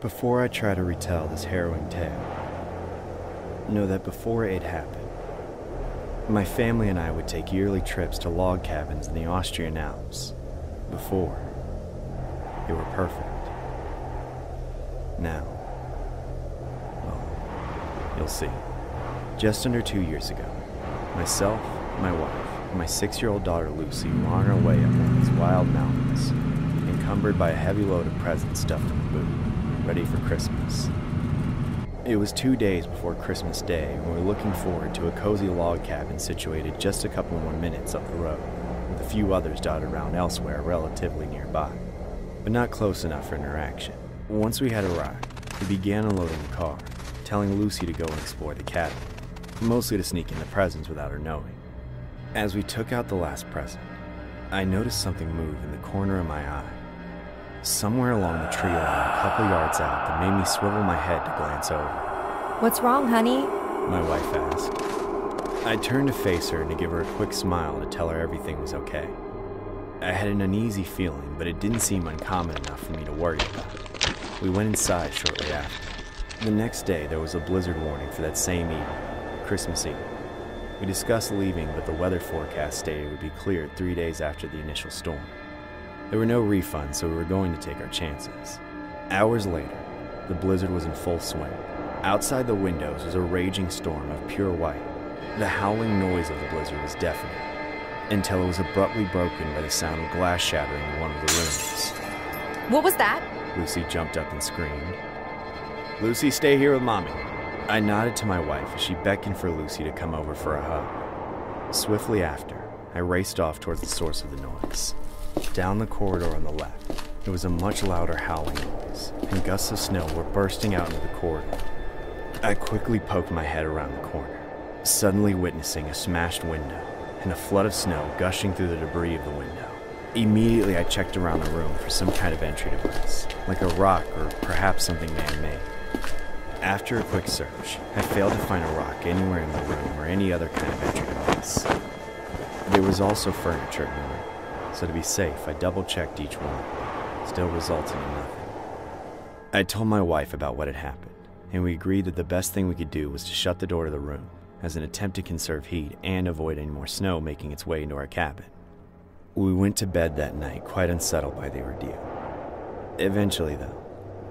Before I try to retell this harrowing tale, know that before it happened, my family and I would take yearly trips to log cabins in the Austrian Alps. Before, they were perfect. Now, well, you'll see. Just under 2 years ago, myself, my wife, and my 6-year-old daughter Lucy were on our way up one of these wild mountains, encumbered by a heavy load of presents stuffed in the boot, ready for Christmas. It was 2 days before Christmas Day, and we were looking forward to a cozy log cabin situated just a couple more minutes up the road, with a few others dotted around elsewhere relatively nearby, but not close enough for interaction. Once we had arrived, we began unloading the car, telling Lucy to go and explore the cabin, mostly to sneak in the presents without her knowing. As we took out the last present, I noticed something move in the corner of my eye, somewhere along the tree line a couple yards out, that made me swivel my head to glance over. "What's wrong, honey?" My wife asked. I turned to face her and to give her a quick smile to tell her everything was okay. I had an uneasy feeling, but it didn't seem uncommon enough for me to worry about. We went inside shortly after. The next day, there was a blizzard warning for that same evening, Christmas Eve. We discussed leaving, but the weather forecast stated it would be cleared 3 days after the initial storm. There were no refunds, so we were going to take our chances. Hours later, the blizzard was in full swing. Outside the windows was a raging storm of pure white. The howling noise of the blizzard was deafening, until it was abruptly broken by the sound of glass shattering in one of the rooms. "What was that?" Lucy jumped up and screamed. "Lucy, stay here with Mommy." I nodded to my wife as she beckoned for Lucy to come over for a hug. Swiftly after, I raced off towards the source of the noise. Down the corridor on the left, there was a much louder howling noise, and gusts of snow were bursting out into the corridor. I quickly poked my head around the corner, suddenly witnessing a smashed window and a flood of snow gushing through the debris of the window. Immediately, I checked around the room for some kind of entry device, like a rock or perhaps something man-made. After a quick search, I failed to find a rock anywhere in the room or any other kind of entry device. There was also furniture in the room, so to be safe, I double-checked each one, still resulting in nothing. I told my wife about what had happened, and we agreed that the best thing we could do was to shut the door to the room, as an attempt to conserve heat and avoid any more snow making its way into our cabin. We went to bed that night quite unsettled by the ordeal. Eventually, though,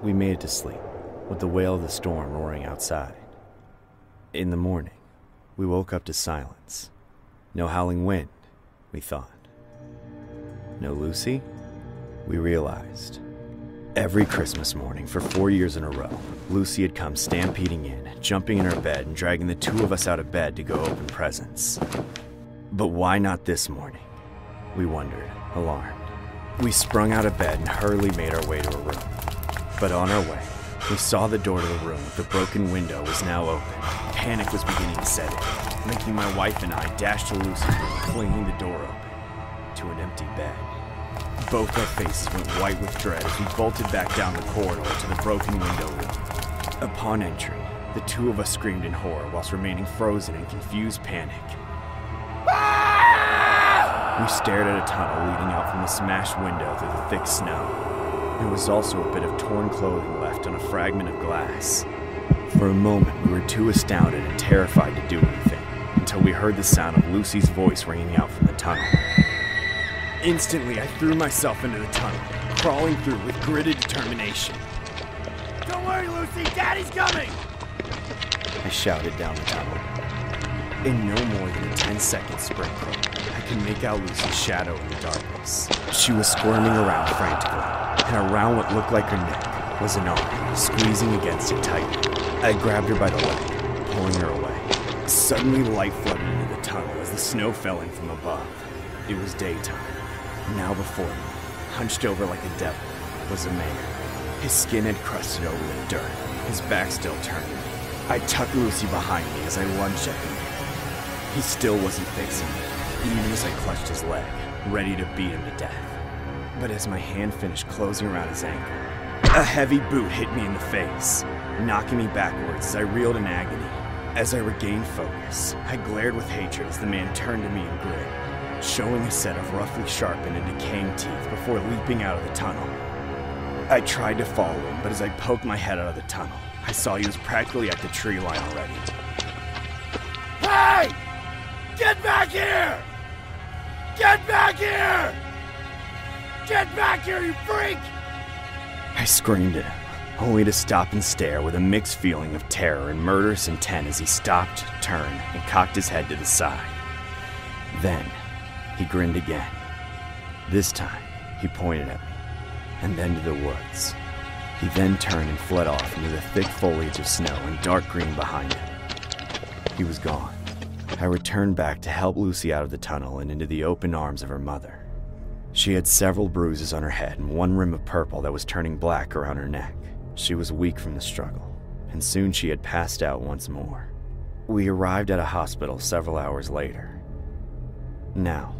we made it to sleep, with the wail of the storm roaring outside. In the morning, we woke up to silence. No howling wind, we thought. No Lucy? We realized. Every Christmas morning for 4 years in a row, Lucy had come stampeding in, jumping in her bed and dragging the two of us out of bed to go open presents. But why not this morning? We wondered, alarmed. We sprung out of bed and hurriedly made our way to her room. But on our way, we saw the door to the room with the broken window was now open. Panic was beginning to set in, making my wife and I dash to Lucy's room, flinging the door open to an empty bed. Both our faces went white with dread as we bolted back down the corridor to the broken window room. Upon entry, the two of us screamed in horror whilst remaining frozen in confused panic. We stared at a tunnel leading out from the smashed window through the thick snow. There was also a bit of torn clothing left on a fragment of glass. For a moment, we were too astounded and terrified to do anything, until we heard the sound of Lucy's voice ringing out from the tunnel. Instantly, I threw myself into the tunnel, crawling through with gritted determination. "Don't worry, Lucy, Daddy's coming!" I shouted down the tunnel. In no more than a 10-second sprint, I could make out Lucy's shadow in the darkness. She was squirming around frantically, and around what looked like her neck was an arm, squeezing against it tightly. I grabbed her by the leg, pulling her away. Suddenly, light flooded into the tunnel as the snow fell in from above. It was daytime. Now before me, hunched over like a devil, was a man. His skin had crusted over with dirt, his back still turned. I tucked Lucy behind me as I lunged at him. He still wasn't fixing me, even as I clutched his leg, ready to beat him to death. But as my hand finished closing around his ankle, a heavy boot hit me in the face, knocking me backwards as I reeled in agony. As I regained focus, I glared with hatred as the man turned to me and grinned, showing a set of roughly sharpened and decaying teeth before leaping out of the tunnel. I tried to follow him, but as I poked my head out of the tunnel, I saw he was practically at the tree line already. Hey! Get back here! Get back here! Get back here, you freak! I screamed at him, only to stop and stare with a mixed feeling of terror and murderous intent as he stopped, turned, and cocked his head to the side. Then, he grinned again. This time, he pointed at me, and then to the woods. He then turned and fled off into the thick foliage of snow and dark green behind him. He was gone. I returned back to help Lucy out of the tunnel and into the open arms of her mother. She had several bruises on her head and one rim of purple that was turning black around her neck. She was weak from the struggle, and soon she had passed out once more. We arrived at a hospital several hours later. Now,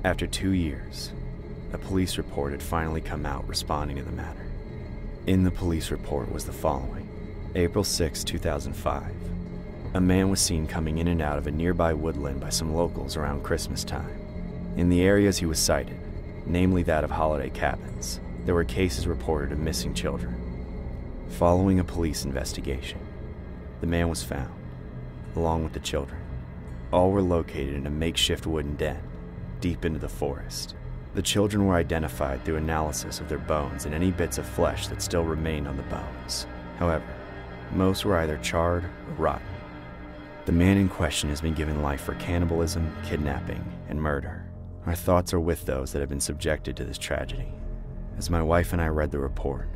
after 2 years, a police report had finally come out responding to the matter. In the police report was the following. April 6, 2005. A man was seen coming in and out of a nearby woodland by some locals around Christmas time. In the areas he was sighted, namely that of holiday cabins, there were cases reported of missing children. Following a police investigation, the man was found, along with the children. All were located in a makeshift wooden den, deep into the forest. The children were identified through analysis of their bones and any bits of flesh that still remained on the bones. However, most were either charred or rotten. The man in question has been given life for cannibalism, kidnapping, and murder. Our thoughts are with those that have been subjected to this tragedy. As my wife and I read the report,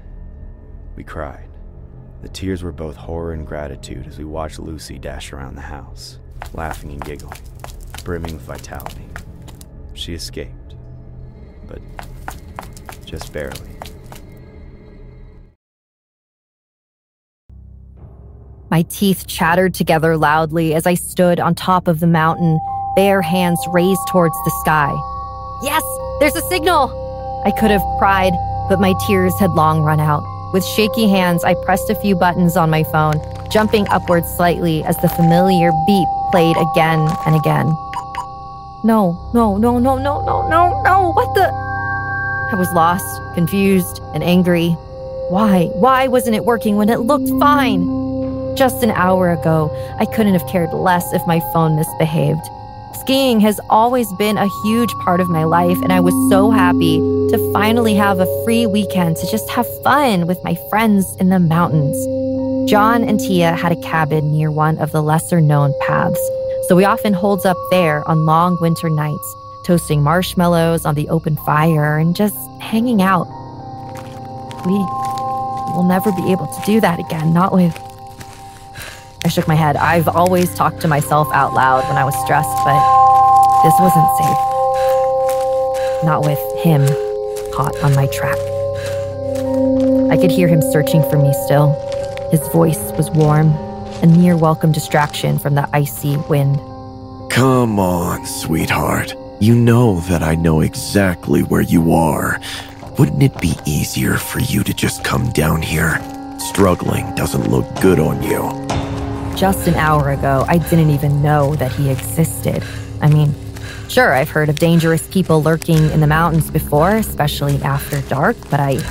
we cried. The tears were both horror and gratitude as we watched Lucy dash around the house, laughing and giggling, brimming with vitality. She escaped, but just barely. My teeth chattered together loudly as I stood on top of the mountain, bare hands raised towards the sky. Yes, there's a signal! I could have cried, but my tears had long run out. With shaky hands, I pressed a few buttons on my phone, jumping upwards slightly as the familiar beep played again and again. No, what the? I was lost, confused, and angry. Why wasn't it working when it looked fine? Just an hour ago, I couldn't have cared less if my phone misbehaved. Skiing has always been a huge part of my life, and I was so happy to finally have a free weekend to just have fun with my friends in the mountains. John and Tia had a cabin near one of the lesser-known paths, so we often holed up there on long winter nights, toasting marshmallows on the open fire and just hanging out. We will never be able to do that again, not with... I shook my head. I've always talked to myself out loud when I was stressed, but this wasn't safe. Not with him caught on my track. I could hear him searching for me still. His voice was warm, a near welcome distraction from the icy wind. Come on, sweetheart. You know that I know exactly where you are. Wouldn't it be easier for you to just come down here? Struggling doesn't look good on you. Just an hour ago, I didn't even know that he existed. I mean, sure, I've heard of dangerous people lurking in the mountains before, especially after dark, but I'd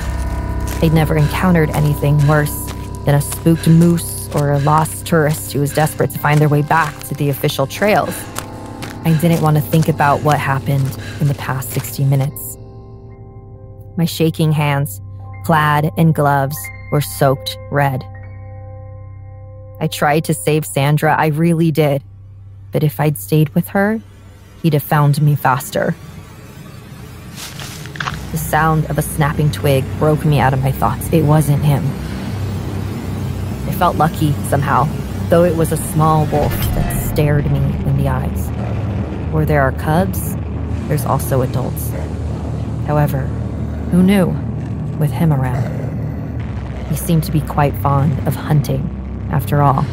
never encountered anything worse than a spooked moose or a lost tourist who was desperate to find their way back to the official trails. I didn't want to think about what happened in the past 60 minutes. My shaking hands, clad in gloves, were soaked red. I tried to save Sandra, I really did. But if I'd stayed with her, he'd have found me faster. The sound of a snapping twig broke me out of my thoughts. It wasn't him. I felt lucky somehow, though it was a small wolf that stared me in the eyes. Where there are cubs, there's also adults. However, who knew with him around? He seemed to be quite fond of hunting. After all,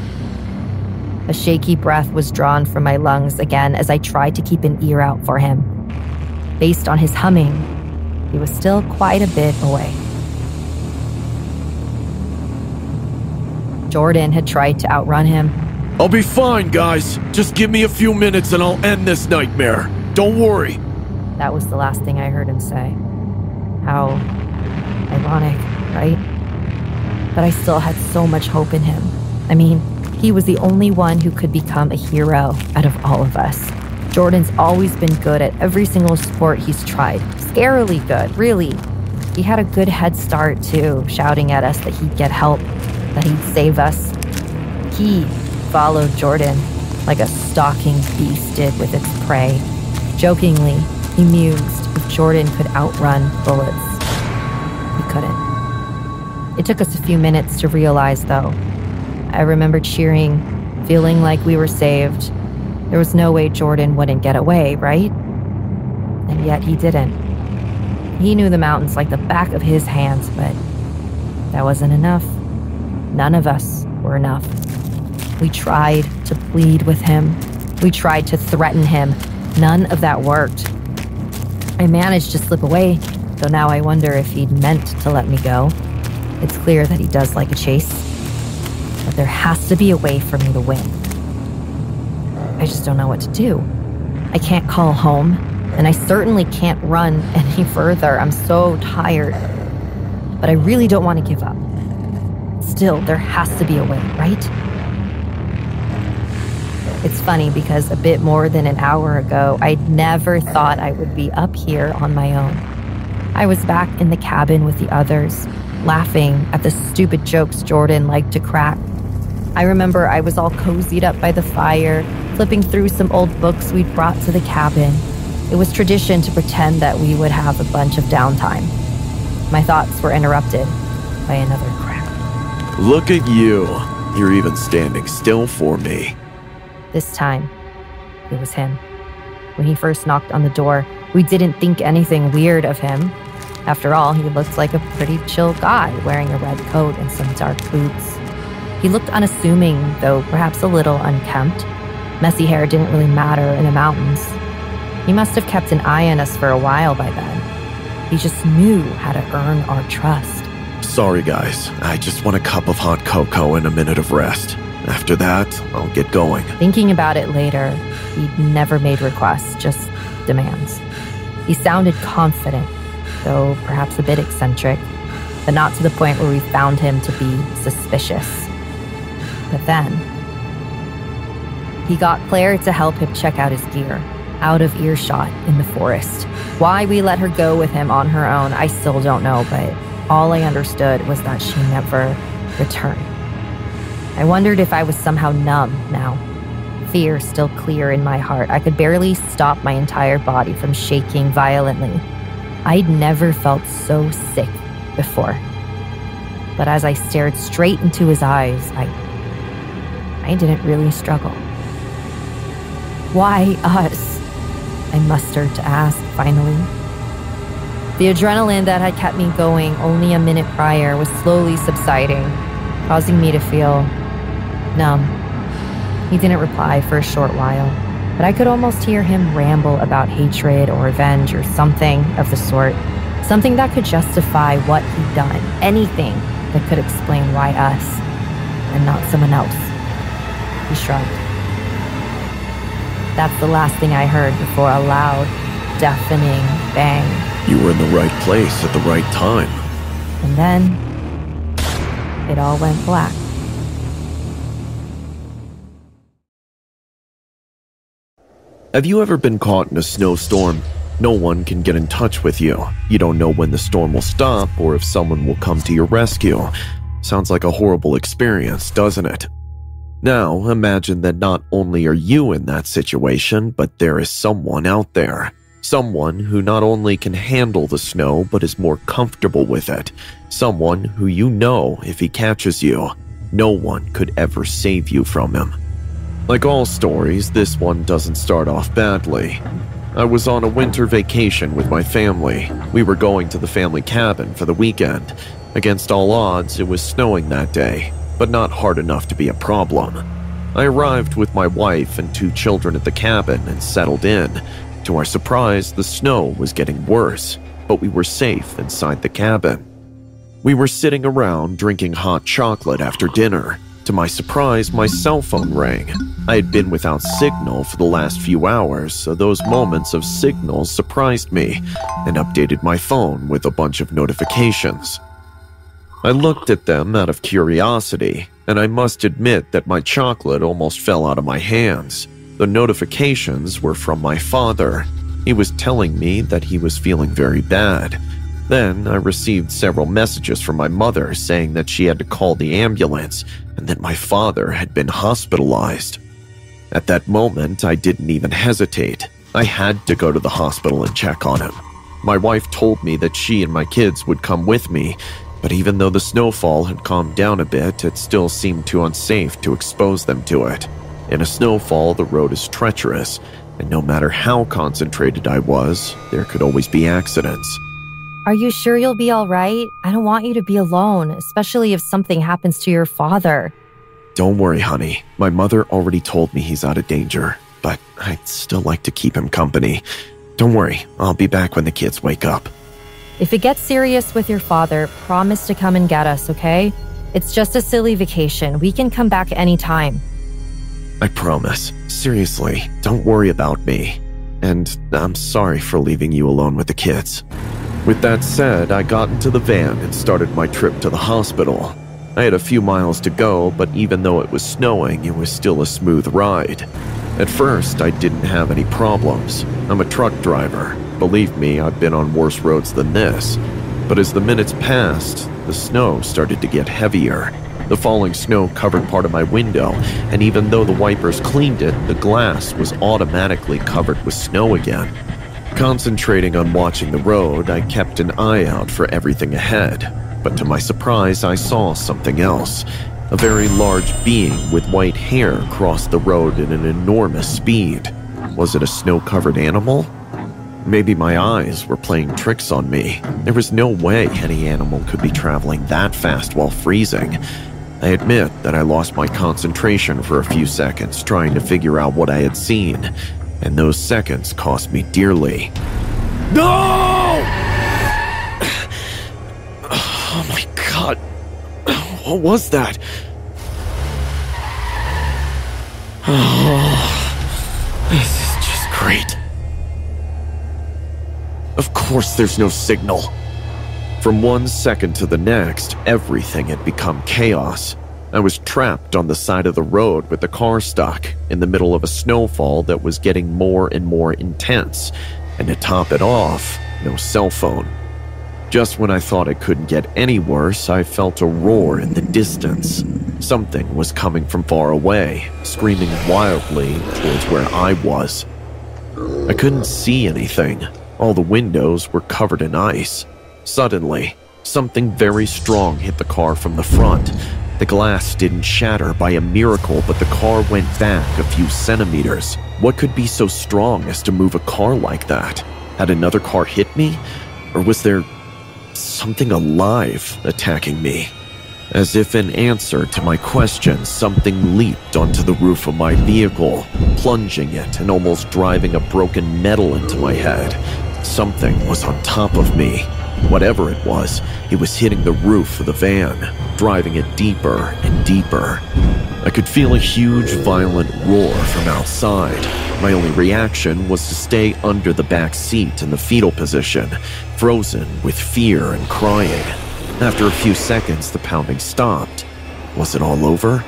a shaky breath was drawn from my lungs again as I tried to keep an ear out for him. Based on his humming, he was still quite a bit away. Jordan had tried to outrun him. I'll be fine, guys. Just give me a few minutes and I'll end this nightmare. Don't worry. That was the last thing I heard him say. How Ironic, right? But I still had so much hope in him. I mean, he was the only one who could become a hero out of all of us. Jordan's always been good at every single sport he's tried. Scarily good, really. He had a good head start, too, shouting at us that he'd get help, that he'd save us. He followed Jordan like a stalking beast did with its prey. Jokingly, he mused if Jordan could outrun bullets. He couldn't. It took us a few minutes to realize, though. I remember cheering, feeling like we were saved. There was no way Jordan wouldn't get away, right? And yet he didn't. He knew the mountains like the back of his hands, but that wasn't enough. None of us were enough. We tried to plead with him. We tried to threaten him. None of that worked. I managed to slip away, though now I wonder if he'd meant to let me go. It's clear that he does like a chase, but there has to be a way for me to win. I just don't know what to do. I can't call home, and I certainly can't run any further. I'm so tired, but I really don't want to give up. Still, there has to be a way, right? It's funny because a bit more than an hour ago, I'd never thought I would be up here on my own. I was back in the cabin with the others, laughing at the stupid jokes Jordan liked to crack. I remember I was all cozied up by the fire, flipping through some old books we'd brought to the cabin. It was tradition to pretend that we would have a bunch of downtime. My thoughts were interrupted by another crack. Look at you. You're even standing still for me. This time, it was him. When he first knocked on the door, we didn't think anything weird of him. After all, he looked like a pretty chill guy wearing a red coat and some dark boots. He looked unassuming, though perhaps a little unkempt. Messy hair didn't really matter in the mountains. He must have kept an eye on us for a while by then. He just knew how to earn our trust. Sorry, guys. I just want a cup of hot cocoa and a minute of rest. After that, I'll get going. Thinking about it later, he'd never made requests, just demands. He sounded confident, though perhaps a bit eccentric, but not to the point where we found him to be suspicious. But then, he got Claire to help him check out his gear, out of earshot in the forest. Why we let her go with him on her own, I still don't know, but all I understood was that she never returned. I wondered if I was somehow numb now. Fear still clear in my heart. I could barely stop my entire body from shaking violently. I'd never felt so sick before. But as I stared straight into his eyes, I didn't really struggle. Why us? I mustered to ask, finally. The adrenaline that had kept me going only a minute prior was slowly subsiding, causing me to feel numb. He didn't reply for a short while, but I could almost hear him ramble about hatred or revenge or something of the sort. Something that could justify what he'd done. Anything that could explain why us and not someone else. He shrugged. That's the last thing I heard before a loud, deafening bang. You were in the right place at the right time. And then, it all went black. Have you ever been caught in a snowstorm? No one can get in touch with you. You don't know when the storm will stop or if someone will come to your rescue. Sounds like a horrible experience, doesn't it? Now, imagine that not only are you in that situation, but there is someone out there. Someone who not only can handle the snow, but is more comfortable with it. Someone who you know if he catches you, no one could ever save you from him. Like all stories, this one doesn't start off badly. I was on a winter vacation with my family. We were going to the family cabin for the weekend. Against all odds, it was snowing that day, but not hard enough to be a problem. I arrived with my wife and 2 children at the cabin and settled in. To our surprise, the snow was getting worse, but we were safe inside the cabin. We were sitting around drinking hot chocolate after dinner. To my surprise, my cell phone rang. I had been without signal for the last few hours, so those moments of signal surprised me and updated my phone with a bunch of notifications. I looked at them out of curiosity, and I must admit that my chocolate almost fell out of my hands. The notifications were from my father. He was telling me that he was feeling very bad. Then I received several messages from my mother saying that she had to call the ambulance and that my father had been hospitalized. At that moment, I didn't even hesitate. I had to go to the hospital and check on him. My wife told me that she and my kids would come with me, but even though the snowfall had calmed down a bit, it still seemed too unsafe to expose them to it. In a snowfall, the road is treacherous, and no matter how concentrated I was, there could always be accidents. Are you sure you'll be all right? I don't want you to be alone, especially if something happens to your father. Don't worry, honey. My mother already told me he's out of danger, but I'd still like to keep him company. Don't worry, I'll be back when the kids wake up. If it gets serious with your father, promise to come and get us, okay? It's just a silly vacation. We can come back anytime. I promise. Seriously, don't worry about me. And I'm sorry for leaving you alone with the kids. With that said, I got into the van and started my trip to the hospital. I had a few miles to go, but even though it was snowing, it was still a smooth ride. At first, I didn't have any problems. I'm a truck driver. Believe me, I've been on worse roads than this. But as the minutes passed, the snow started to get heavier. The falling snow covered part of my window, and even though the wipers cleaned it, the glass was automatically covered with snow again. Concentrating on watching the road, I kept an eye out for everything ahead. But to my surprise, I saw something else. A very large being with white hair crossed the road at an enormous speed. Was it a snow-covered animal? Maybe my eyes were playing tricks on me. There was no way any animal could be traveling that fast while freezing. I admit that I lost my concentration for a few seconds trying to figure out what I had seen, and those seconds cost me dearly. No! Oh my God. What was that? Oh, this is just great. Of course there's no signal. From 1 second to the next, everything had become chaos. I was trapped on the side of the road with the car stuck in the middle of a snowfall that was getting more and more intense. And to top it off, no cell phone. Just when I thought it couldn't get any worse, I felt a roar in the distance. Something was coming from far away, screaming wildly towards where I was. I couldn't see anything. All the windows were covered in ice. Suddenly, something very strong hit the car from the front. The glass didn't shatter by a miracle, but the car went back a few centimeters. What could be so strong as to move a car like that? Had another car hit me? Or was there something alive attacking me? As if in answer to my question, something leaped onto the roof of my vehicle, plunging it and almost driving a broken metal into my head. Something was on top of me. Whatever it was hitting the roof of the van, driving it deeper and deeper. I could feel a huge, violent roar from outside. My only reaction was to stay under the back seat in the fetal position, frozen with fear and crying. After a few seconds, the pounding stopped. Was it all over?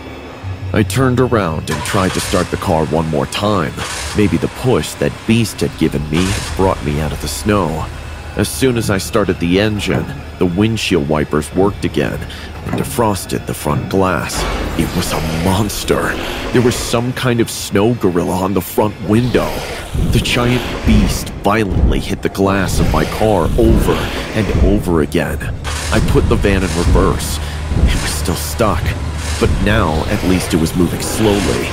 I turned around and tried to start the car one more time. Maybe the push that beast had given me had brought me out of the snow. As soon as I started the engine, the windshield wipers worked again and defrosted the front glass. It was a monster. There was some kind of snow gorilla on the front window. The giant beast violently hit the glass of my car over and over again. I put the van in reverse. It was still stuck, but now at least it was moving slowly.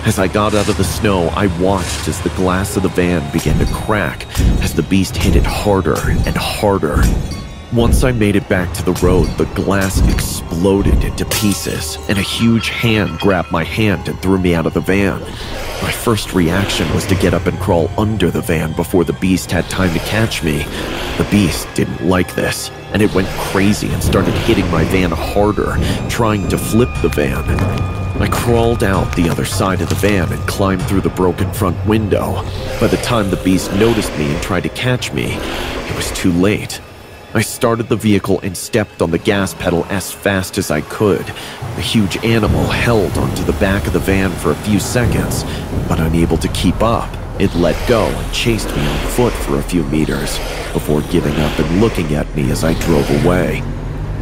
As I got out of the snow, I watched as the glass of the van began to crack as the beast hit it harder and harder. Once I made it back to the road, the glass exploded into pieces, and a huge hand grabbed my hand and threw me out of the van. My first reaction was to get up and crawl under the van before the beast had time to catch me. The beast didn't like this, and it went crazy and started hitting my van harder, trying to flip the van. I crawled out the other side of the van and climbed through the broken front window. By the time the beast noticed me and tried to catch me, it was too late. I started the vehicle and stepped on the gas pedal as fast as I could. The huge animal held onto the back of the van for a few seconds, but unable to keep up, it let go and chased me on foot for a few meters before giving up and looking at me as I drove away.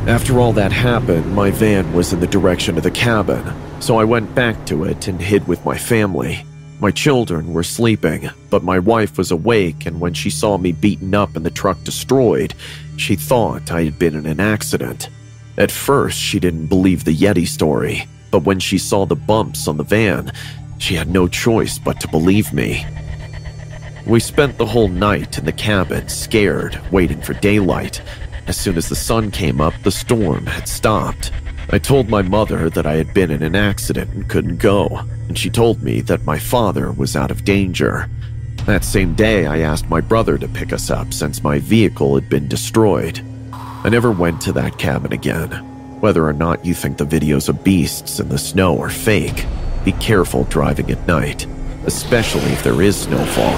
After all that happened, my van was in the direction of the cabin, so I went back to it and hid with my family. My children were sleeping, but my wife was awake, and when she saw me beaten up and the truck destroyed, she thought I had been in an accident. At first, she didn't believe the Yeti story, but when she saw the bumps on the van, she had no choice but to believe me. We spent the whole night in the cabin, scared, waiting for daylight. As soon as the sun came up, the storm had stopped. I told my mother that I had been in an accident and couldn't go, and she told me that my father was out of danger. That same day, I asked my brother to pick us up since my vehicle had been destroyed. I never went to that cabin again. Whether or not you think the videos of beasts in the snow are fake, be careful driving at night, especially if there is snowfall.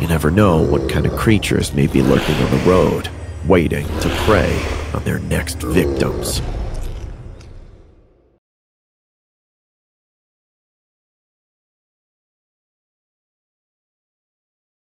You never know what kind of creatures may be lurking on the road, waiting to prey on their next victims.